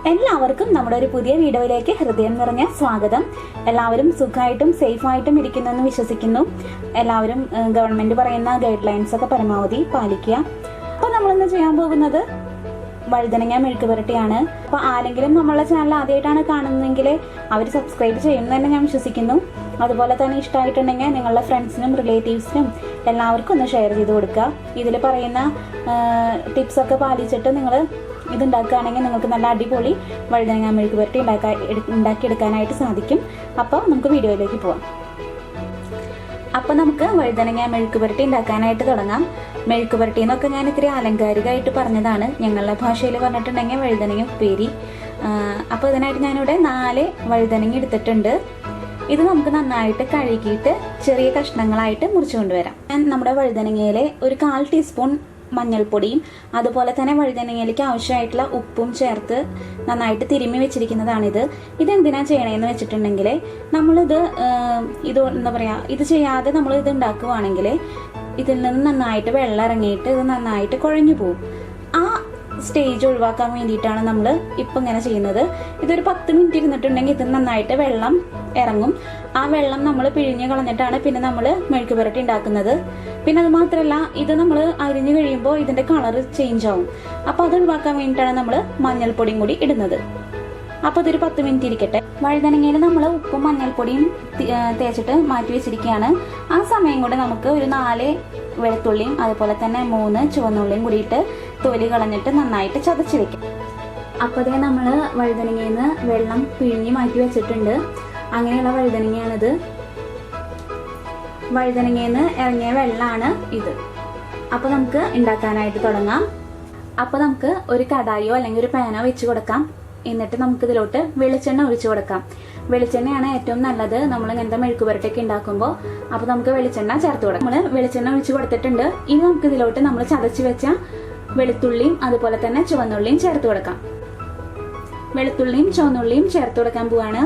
എല്ലാവർക്കും നമ്മുടെ ഒരു പുതിയ വീഡിയോയിലേക്ക് ഹൃദയം നിറഞ്ഞ സ്വാഗതം. എല്ലാവരും സുഖമായിട്ടും സേഫായിട്ടും ഇരിക്കുന്നെന്ന് വിശ്വസിക്കുന്നു. എല്ലാവരും ഗവൺമെന്റ് പറയുന്ന ഗൈഡ് ലൈൻസ് ഒക്കെ പരമാവധി പാലിക്കുക. അപ്പോൾ നമ്മളിന്ന് ചെയ്യാൻ പോകുന്നത് വഴുതനങ്ങ മെഴുക്ക് പുരട്ടിയാണ്. അപ്പോൾ ആരെങ്കിലും നമ്മളുടെ ചാനൽ ആദ്യമായിട്ടാണ് കാണുന്നതെങ്കിൽ അവർ സബ്സ്ക്രൈബ് ചെയ്യുമെന്ന് തന്നെ ഞാൻ വിശ്വസിക്കുന്നു. അതുപോലെ തന്നെ ഇഷ്ടമായിട്ടുണ്ടെങ്കിൽ നിങ്ങളുടെ ഫ്രണ്ട്സിനും റിലേറ്റീവ്സിനും എല്ലാവർക്കും ഒന്ന് ഷെയർ ചെയ്ത് കൊടുക്കുക. ഇതിൽ പറയുന്ന ടിപ്സൊക്കെ പാലിച്ചിട്ട് നിങ്ങൾ ഇതുണ്ടാക്കുകയാണെങ്കിൽ നിങ്ങൾക്ക് നല്ല അടിപൊളി വഴുതനങ്ങ മെഴുക്ക് പുരട്ടി ഉണ്ടാക്കിയെടുക്കാനായിട്ട് സാധിക്കും. അപ്പോൾ നമുക്ക് വീഡിയോയിലേക്ക് പോവാം. അപ്പോൾ നമുക്ക് വഴുതനങ്ങ മെഴുക്ക് പുരട്ടി ഉണ്ടാക്കാനായിട്ട് തുടങ്ങാം. മെഴുക്ക് പുരട്ടി എന്നൊക്കെ ഞാൻ ഇത്തിരി ആലങ്കാരികമായിട്ട് പറഞ്ഞതാണ്. ഞങ്ങളുടെ ഭാഷയിൽ പറഞ്ഞിട്ടുണ്ടെങ്കിൽ വഴുതനങ്ങ ഉപ്പേരി. അപ്പോൾ ഇതിനായിട്ട് ഞാനിവിടെ 4 വഴുതനങ്ങ എടുത്തിട്ടുണ്ട്. ഇത് നമുക്ക് നന്നായിട്ട് കഴുകിയിട്ട് ചെറിയ കഷ്ണങ്ങളായിട്ട് മുറിച്ചു കൊണ്ടുവരാം. ഞാൻ നമ്മുടെ വഴുതനങ്ങയിൽ ഒരു 1/4 ടീസ്പൂൺ മഞ്ഞൾപ്പൊടിയും അതുപോലെ തന്നെ വഴുതനങ്ങയിലേക്ക് ആവശ്യമായിട്ടുള്ള ഉപ്പും ചേർത്ത് നന്നായിട്ട് തിരുമ്മി വെച്ചിരിക്കുന്നതാണിത്. ഇതെന്തിനാ ചെയ്യണേന്ന് വെച്ചിട്ടുണ്ടെങ്കിൽ നമ്മളിത് എന്താ പറയുക, ഇത് ചെയ്യാതെ നമ്മൾ ഇത് ഉണ്ടാക്കുവാണെങ്കിൽ ഇതിൽ നിന്ന് നന്നായിട്ട് വെള്ളം ഇറങ്ങിയിട്ട് ഇത് നന്നായിട്ട് കുഴഞ്ഞു പോകും. ആ സ്റ്റേജ് ഒഴിവാക്കാൻ വേണ്ടിയിട്ടാണ് നമ്മൾ ഇപ്പം ഇങ്ങനെ ചെയ്യുന്നത്. ഇതൊരു 10 മിനിറ്റ് ഇരുന്നിട്ടുണ്ടെങ്കിൽ ഇത് നന്നായിട്ട് വെള്ളം ഇറങ്ങും. ആ വെള്ളം നമ്മൾ പിഴിഞ്ഞ് കളഞ്ഞിട്ടാണ് പിന്നെ നമ്മൾ മെഴുക്ക് പുരട്ടി ഉണ്ടാക്കുന്നത്. പിന്നെ അത് മാത്രമല്ല, ഇത് നമ്മൾ അരിഞ്ഞു കഴിയുമ്പോൾ ഇതിന്റെ കളർ ചേഞ്ച് ആവും. അപ്പോൾ അത് ഒഴിവാക്കാൻ വേണ്ടിയിട്ടാണ് നമ്മൾ മഞ്ഞൾപ്പൊടിയും കൂടി ഇടുന്നത്. അപ്പോൾ ഇതൊരു 10 മിനിറ്റ് ഇരിക്കട്ടെ. വഴുതനങ്ങയിൽ നമ്മൾ ഉപ്പും മഞ്ഞൾപ്പൊടിയും തേച്ചിട്ട് മാറ്റി വെച്ചിരിക്കുകയാണ്. ആ സമയം കൊണ്ട് നമുക്ക് ഒരു 4 വെളുത്തുള്ളിയും അതുപോലെ തന്നെ 3 ചുവന്നുള്ളിയും കൂടിയിട്ട് തൊലി കളഞ്ഞിട്ട് നന്നായിട്ട് ചതച്ച് വെക്കാം. അപ്പോൾ അതേ നമ്മൾ വഴുതനങ്ങയിൽ നിന്ന് വെള്ളം പിഴിഞ്ഞ് മാറ്റി വെച്ചിട്ടുണ്ട്. അങ്ങനെയുള്ള വഴുതനങ്ങയാണിത്. വഴുതനങ്ങയിൽ നിന്ന് ഇറങ്ങിയ വെള്ളമാണ് ഇത്. അപ്പോൾ നമുക്ക് ഉണ്ടാക്കാനായിട്ട് തുടങ്ങാം. അപ്പോൾ നമുക്ക് ഒരു കടായോ അല്ലെങ്കിൽ ഒരു പാനോ വെച്ച് കൊടുക്കാം. എന്നിട്ട് നമുക്ക് ഇതിലോട്ട് വെളിച്ചെണ്ണ ഒഴിച്ചു കൊടുക്കാം. വെളിച്ചെണ്ണയാണ് ഏറ്റവും നല്ലത് നമ്മൾ ഇങ്ങനത്തെ മെഴുക്ക് പുരട്ടിയൊക്കെ ഉണ്ടാക്കുമ്പോൾ. അപ്പോൾ നമുക്ക് വെളിച്ചെണ്ണ ചേർത്ത് കൊടുക്കാം. നമ്മൾ വെളിച്ചെണ്ണ ഒഴിച്ച് കൊടുത്തിട്ടുണ്ട്. ഇനി നമുക്ക് ഇതിലോട്ട് നമ്മൾ ചതച്ച് വെച്ച വെളുത്തുള്ളിയും അതുപോലെ തന്നെ ചുവന്നുള്ളിയും ചേർത്ത് കൊടുക്കാം. വെളുത്തുള്ളിയും ചുവന്നുള്ളിയും ചേർത്ത് കൊടുക്കാൻ പോവാണ്.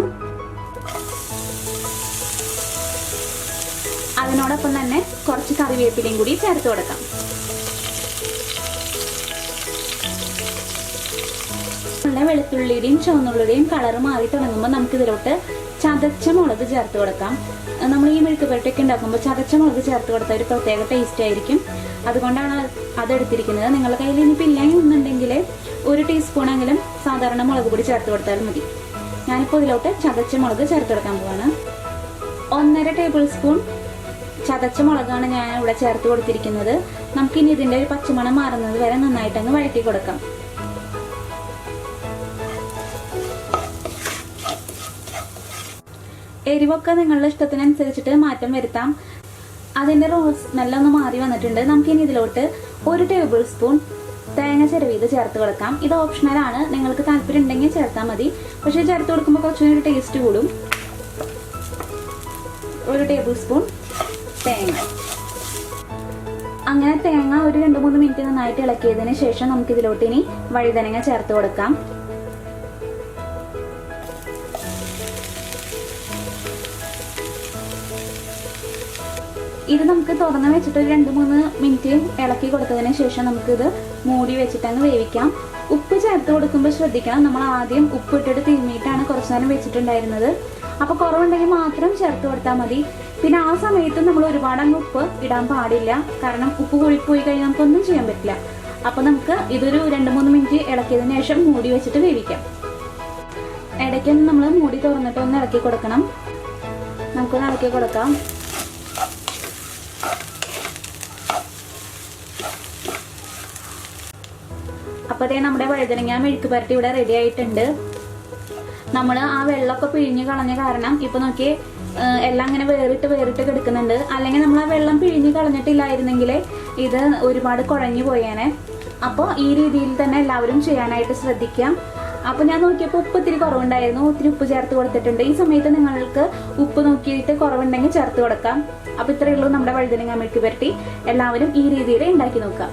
അതിനോടൊപ്പം തന്നെ കുറച്ച് കറിവേപ്പിലയും കൂടി ചേർത്ത് കൊടുക്കാം. വെളുത്തുള്ളിയുടെയും ചുവന്നുള്ളിയുടെയും കളർ മാറി തുടങ്ങുമ്പോൾ നമുക്ക് ഇതിലോട്ട് ചതച്ച മുളക് ചേർത്ത് കൊടുക്കാം. നമ്മൾ ഈ മെഴുക്ക് പുരട്ടിയൊക്കെ ഉണ്ടാക്കുമ്പോൾ ചതച്ച മുളക് ചേർത്ത് കൊടുത്താൽ ഒരു പ്രത്യേക ടേസ്റ്റ് ആയിരിക്കും. അതുകൊണ്ടാണ് അതെടുത്തിരിക്കുന്നത്. നിങ്ങളുടെ കയ്യിൽ ഇനിയിപ്പോൾ ഇല്ലെന്നുണ്ടെങ്കിൽ 1 ടീസ്പൂണെങ്കിലും സാധാരണ മുളക് പൊടി ചേർത്ത് കൊടുത്താലും മതി. ഞാനിപ്പോൾ ഇതിലോട്ട് ചതച്ച മുളക് ചേർത്ത് കൊടുക്കാൻ പോവാണ്. 1.5 ടേബിൾ സ്പൂൺ ചതച്ച മുളകാണ് ഞാൻ ഇവിടെ ചേർത്ത് കൊടുത്തിരിക്കുന്നത്. നമുക്കിനി ഇതിന്റെ ഒരു പച്ചമണം മാറുന്നത് വരെ നന്നായിട്ടങ്ങ് വഴറ്റി കൊടുക്കാം. എരിവൊക്കെ നിങ്ങളുടെ ഇഷ്ടത്തിനനുസരിച്ചിട്ട് മാറ്റം വരുത്താം. അതിന്റെ റോസ് നല്ല ഒന്ന് മാറി വന്നിട്ടുണ്ട്. നമുക്കിനി ഇതിലോട്ട് 1 ടേബിൾ സ്പൂൺ തേങ്ങ ചിരവിയത് ചേർത്ത് കൊടുക്കാം. ഇത് ഓപ്ഷണലാണ്, നിങ്ങൾക്ക് താല്പര്യം ഉണ്ടെങ്കിൽ ചേർത്താൽ മതി. പക്ഷെ ചേർത്ത് കൊടുക്കുമ്പോൾ കുറച്ചുകൂടി ടേസ്റ്റ് കൂടും. 1 ടേബിൾ സ്പൂൺ തേങ്ങ. അങ്ങനെ തേങ്ങ ഒരു 2-3 മിനിറ്റ് നന്നായിട്ട് ഇളക്കിയതിന് ശേഷം നമുക്ക് ഇതിലോട്ട് ഇനി വഴുതനങ്ങ ചേർത്ത് കൊടുക്കാം. ഇത് നമുക്ക് തുറന്ന് വെച്ചിട്ട് ഒരു 2-3 മിനിറ്റ് ഇളക്കി കൊടുത്തതിന് ശേഷം നമുക്കിത് മൂടി വെച്ചിട്ടങ്ങ് വേവിക്കാം. ഉപ്പ് ചേർത്ത് കൊടുക്കുമ്പോൾ ശ്രദ്ധിക്കണം, നമ്മൾ ആദ്യം ഉപ്പ് ഇട്ടിട്ട് തിരുമ്മിയിട്ടാണ് കുറച്ചു നേരം വെച്ചിട്ടുണ്ടായിരുന്നത്. അപ്പോൾ കുറവുണ്ടെങ്കിൽ മാത്രം ചേർത്ത് കൊടുത്താൽ മതി. പിന്നെ ആ സമയത്ത് നമ്മൾ ഒരുപാട് അങ്ങ് ഉപ്പ് ഇടാൻ പാടില്ല. കാരണം ഉപ്പ് കൂടിപ്പോയി കഴിഞ്ഞാൽ നമുക്കൊന്നും ചെയ്യാൻ പറ്റില്ല. അപ്പോൾ നമുക്ക് ഇതൊരു 2-3 മിനിറ്റ് ഇളക്കിയതിന് ശേഷം മൂടി വെച്ചിട്ട് വേവിക്കാം. ഇടയ്ക്കൊന്ന് നമ്മൾ മൂടി തുറന്നിട്ട് ഒന്ന് ഇളക്കി കൊടുക്കണം. നമുക്കൊന്ന് ഇളക്കി കൊടുക്കാം. അപ്പോൾ അതേ നമ്മുടെ വഴുതനങ്ങ മെഴുക്ക് പുരട്ടി ഇവിടെ റെഡി ആയിട്ടുണ്ട്. നമ്മൾ ആ വെള്ളമൊക്കെ പിഴിഞ്ഞ് കളഞ്ഞ കാരണം ഇപ്പൊ നോക്കി എല്ലാം ഇങ്ങനെ വേറിട്ട് കിടക്കുന്നുണ്ട്. അല്ലെങ്കിൽ നമ്മൾ ആ വെള്ളം പിഴിഞ്ഞ് കളഞ്ഞിട്ടില്ലായിരുന്നെങ്കിൽ ഇത് ഒരുപാട് കുഴഞ്ഞു പോയേനെ. അപ്പോൾ ഈ രീതിയിൽ തന്നെ എല്ലാവരും ചെയ്യാനായിട്ട് ശ്രദ്ധിക്കാം. അപ്പോൾ ഞാൻ നോക്കിയപ്പോൾ ഉപ്പ് ഇത്തിരി കുറവുണ്ടായിരുന്നു. ഒത്തിരി ഉപ്പ് ചേർത്ത് കൊടുത്തിട്ടുണ്ട്. ഈ സമയത്ത് നിങ്ങൾക്ക് ഉപ്പ് നോക്കിയിട്ട് കുറവുണ്ടെങ്കിൽ ചേർത്ത് കൊടുക്കാം. അപ്പോൾ ഇത്രയേ ഉള്ളൂ നമ്മുടെ വഴുതനങ്ങ മെഴുക്ക് പുരട്ടി. എല്ലാവരും ഈ രീതിയിൽ ഉണ്ടാക്കി നോക്കാം.